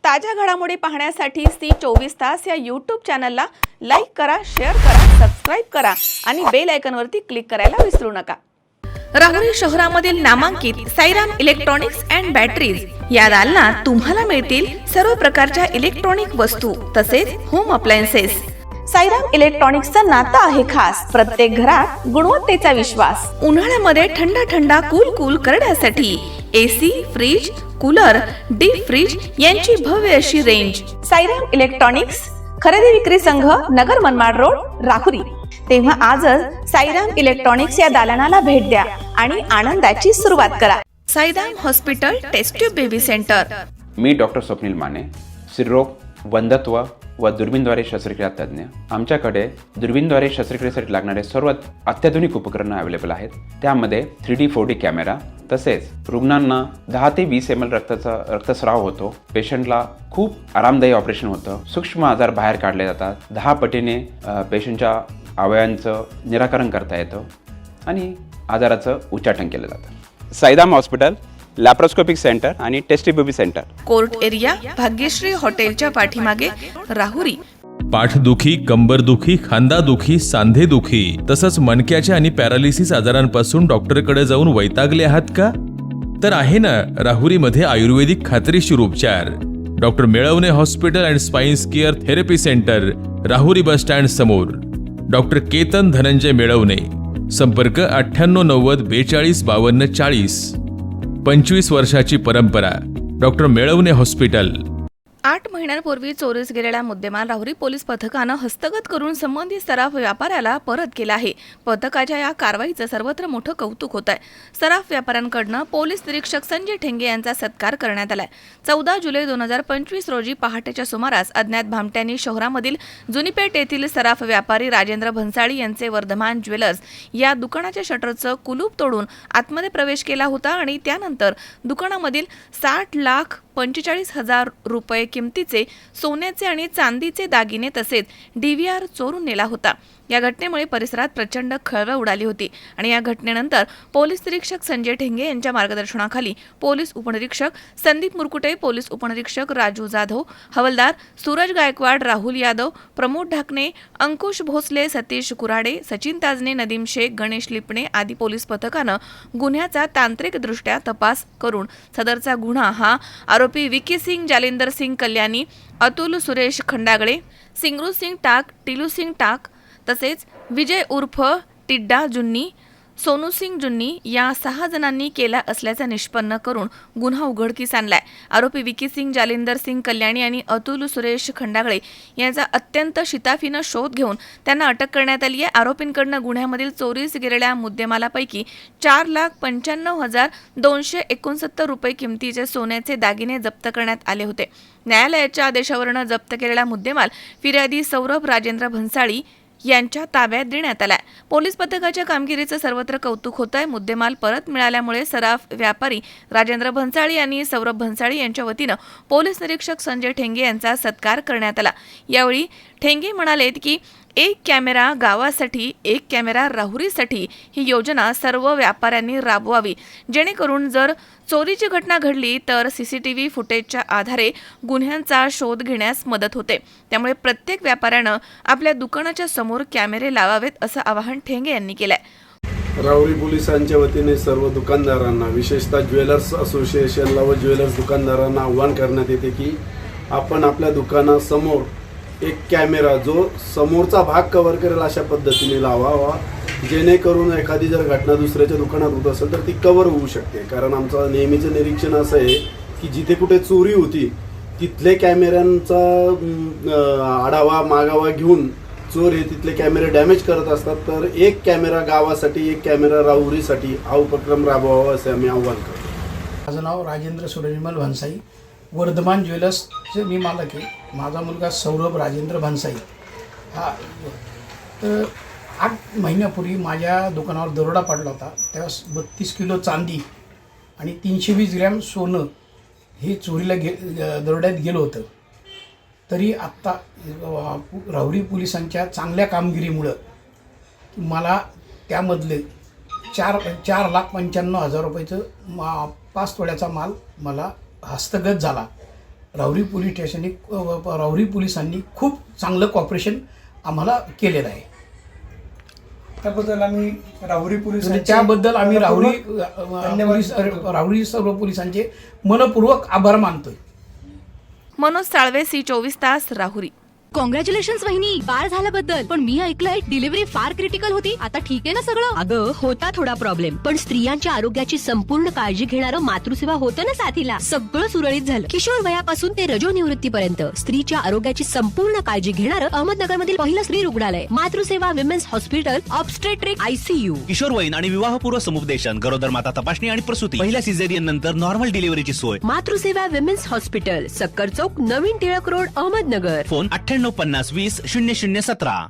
ताज्या घडामोडी पाहण्यासाठी सी24 तास या यूट्यूब चॅनलला लाईक करा, शेअर करा, सबस्क्राईब करा आणि बेल आयकॉनवरती क्लिक करायला विसरू नका। राहुरी शहरामधील नामांकित साईराम इलेक्ट्रॉनिक्स अँड बॅटरीज या दालनात तुम्हाला मिळतील सर्व प्रकारच्या इलेक्ट्रॉनिक वस्तू तसेच होम अप्लायन्सेस। साईराम इलेक्ट्रॉनिक्सचं नातं आहे खास, प्रत्येक घरात गुणवत्तेचा विश्वास। उन्हाळ्यामध्ये थंड कूल करण्यासाठी AC, fridge, cooler, deep fridge यांची भव्य अशी रेंज। साईराम इलेक्ट्रॉनिक्स खरेदी विक्री संघ, नगर मनमाड रोड, राहुरी। तेव्हा आजच साईराम इलेक्ट्रॉनिक्स या दालनाला भेट द्या आणि आनंदाची सुरुवात करा। Sairam hospital test tube baby centre. मी डॉक्टर स्वप्नील माने, स्त्रीरोग, वंध्यत्व व दुर्बीणद्वारे शस्त्रक्रिया तज्ञ। आमच्याकडे दुर्बीणद्वारे शस्त्रक्रियेसाठी लागणारे सर्व अत्याधुनिक उपकरणं अवेलेबल आहेत। त्यामध्ये 3D 4D कॅमेरा, तसेच रुग्णांना 10 ते 20 ml रक्तस्राव होतो। पेशंटला खूप आरामदायी ऑपरेशन होतं। सूक्ष्म आजार बाहेर काढले जातात। 10 पटीने पेशंटच्या अवयवांचं निराकरण करता येतं आणि आजाराचं उच्चाटन केलं जातं। साईराम हॉस्पिटल, लॅप्रोस्कोपिक सेंटर आणि test baby centre, court area, भाग्यश्री हॉटेलच्या पाठीमागे, राहुरी। पाठदुखी, कंबरदुखी, खांदादुखी, सांधेदुखी तसंच मणक्याच्या आणि पॅरालिसिस आजारांपासून डॉक्टरकडे जाऊन वैतागले आहात का? तर आहे ना राहुरीमध्ये आयुर्वेदिक खात्रीशीर उपचार। Doctor Melavane hospital and spine care therapy centre, Rahuri bus stand समोर। डॉक्टर केतन धनंजय मेळवणे, संपर्क 9890 42 52 40। 25 वर्षाची परंपरा, डॉक्टर मेळवणे हॉस्पिटल। 8 महिन्यांपूर्वी चोरीस गेलेला मुद्देमाल राहुरी पोलीस पथकानं हस्तगत करून संबंधित सराफ व्यापाऱ्याला परत केला आहे। पथकाच्या या कारवाईचं सर्वत्र मोठं कौतुक होत आहे। सराफ व्यापाऱ्यांकडनं पोलीस निरीक्षक संजय ठेंगे यांचा सत्कार करण्यात आलाय। 14 जुलै 2025 रोजी पहाटेच्या सुमारास अज्ञात भामट्यांनी शहरामधील जुनीपेठ येथील सराफ व्यापारी राजेंद्र भन्साळी यांचे वर्धमान ज्वेलर्स या दुकानाच्या शटरचं कुलूप तोडून आतमध्ये प्रवेश केला होता आणि त्यानंतर दुकानामधील 60,45,000 रुपये किमतीचे सोन्याचे आणि चांदीचे दागिने तसेच DVR चोरून नेला होता। या घटनेमुळे परिसरात प्रचंड खळबळ उडाली होती आणि या घटनेनंतर पोलीस निरीक्षक संजय ठेंगे यांच्या मार्गदर्शनाखाली पोलीस उपनिरीक्षक संदीप मुरकुटे, पोलीस उपनिरीक्षक राजू जाधव, हवालदार सूरज गायकवाड, राहुल यादव, प्रमोद ढाकणे, अंकुश भोसले, सतीश कुराडे, सचिन ताजने, नदीम शेख, गणेश लिपणे आदी पोलीस पथकानं गुन्ह्याचा तांत्रिकदृष्ट्या तपास करून सदरचा गुन्हा हा आरोपी विकी सिंग, जालिंदर सिंग कल्याणी, अतुल सुरेश खंडागळे, सिंगरू सिंग टाक, टिलू सिंग टाक तसेच विजय उर्फ टिड्डा जुन्नी, सोनू सिंग जुन्नी या 6 जणांनी केला असल्याचं निष्पन्न करून गुन्हा उघडकीस आणलाय। आरोपी विकी सिंग, जालिंदर सिंग कल्याणी आणि अतुल सुरेश खंडागळे यांचा अत्यंत शिताफीनं शोध घेऊन त्यांना अटक करण्यात आली आहे। आरोपींकडनं गुन्ह्यामधील चोरीस गेलेल्या मुद्देमालापैकी 4,95,269 रुपये किमतीचे सोन्याचे दागिने जप्त करण्यात आले होते। न्यायालयाच्या आदेशावरून जप्त केलेला मुद्देमाल फिर्यादी सौरभ राजेंद्र भन्साळी यांच्या ताब्यात देण्यात आलाय। पोलीस पथकाच्या कामगिरीचं सर्वत्र कौतुक होत आहे। मुद्देमाल परत मिळाल्यामुळे सराफ व्यापारी राजेंद्र भन्साळी आणि सौरभ भन्साळी यांच्या वतीनं पोलीस निरीक्षक संजय ठेंगे यांचा सत्कार करण्यात आला। यावेळी ठेंगे म्हणाले की एक कॅमेरा गावासाठी, एक कॅमेरा राहुरीसाठी ही योजना सर्व व्यापाऱ्यांनी राबवावी, जेणेकरून जर चोरीची घटना घडली तर CCTV फुटेजच्या आधारे गुन्ह्यांचा शोध घेण्यास मदत होते। त्यामुळे प्रत्येक व्यापाऱ्यानं आपल्या दुकानाच्या समोर कॅमेरे लावावेत असं आवाहन ठेंगे यांनी केलंय। राहुरी पोलिसांच्या वतीने सर्व दुकानदारांना, विशेषतः ज्वेलर्स असोसिएशनला व ज्वेलर्स दुकानदारांना आवाहन करण्यात येते की आपण आपल्या दुकानासमोर एक कॅमेरा जो समोरचा भाग कव्हर करेल अशा पद्धतीने लावावा, जेणेकरून एखादी जर घटना दुसऱ्याच्या दुकानात होत असेल तर ती कव्हर होऊ शकते। कारण आमचं नेहमीचं निरीक्षण असं आहे की जिथे कुठे चोरी होती तिथले कॅमेऱ्यांचा आढावा मागावा घेऊन चोर हे तिथले कॅमेरे डॅमेज करत असतात। तर एक कॅमेरा गावासाठी, एक कॅमेरा राहुरीसाठी हा उपक्रम राबवावा असे आम्ही आव्हान करतो। माझं नाव राजेंद्र सुरेशमल भन्साळी, वर्धमान ज्वेलर्सचे मी मालक आहे। माझा मुलगा सौरभ राजेंद्र भन्साळी हा। तर 8 महिन्यापूर्वी माझ्या दुकानावर दरोडा पडला होता। त्यावेळेस 32 किलो चांदी आणि 320 ग्रॅम सोनं हे चोरीला दरोड्यात गेलं होतं। तरी आत्ता राहुरी पोलिसांच्या चांगल्या कामगिरीमुळं मला त्यामधले 4,95,000 रुपयाचं 5 तोळ्याचा माल मला हस्तगत झाला। राहुरी पोलीस स्टेशनने राहुरी पोलिसांनी खूप चांगलं कॉपरेशन आम्हाला केलेलं आहे. त्याबद्दल आम्ही राहुरी पोलीस आणि त्याबद्दल आम्ही राहुरी सर्व पोलिसांचे मनपूर्वक आभार मानतोय. मनोज साळवे, C24 तास, राहुरी. कॉंग्रॅच्युलेशन वहिनी, बाळ झाल्याबद्दल. पण मी ऐकलंय डिलिव्हरी फार क्रिटिकल होती. आता ठीक आहे ना सगळं? अगं होता थोडा प्रॉब्लेम, पण स्त्रियांच्या आरोग्याची संपूर्ण काळजी घेणारं मातृसेवा होतं ना साथीला. सगळं सुरळीत झालं. किशोर वयापासून ते रजोनिवृत्तीपर्यंत स्त्रीच्या आरोग्याची संपूर्ण काळजी घेणारं अहमदनगर मधील पहिलं स्त्री रुग्णालय Matruseva women's hospital, obstetric, ICU. किशोरवयीन आणि विवाहपूर्व समुपदेशन, गरोदर माता तपासणी आणि प्रसूती, पहिल्या सिझेरियन नंतर नॉर्मल डिलिव्हरीची सोय. मातृसेवा विमेन्स हॉस्पिटल, सक्कर चौक, नवीन टिळक रोड, अहमदनगर. फोन 9850 20 0017.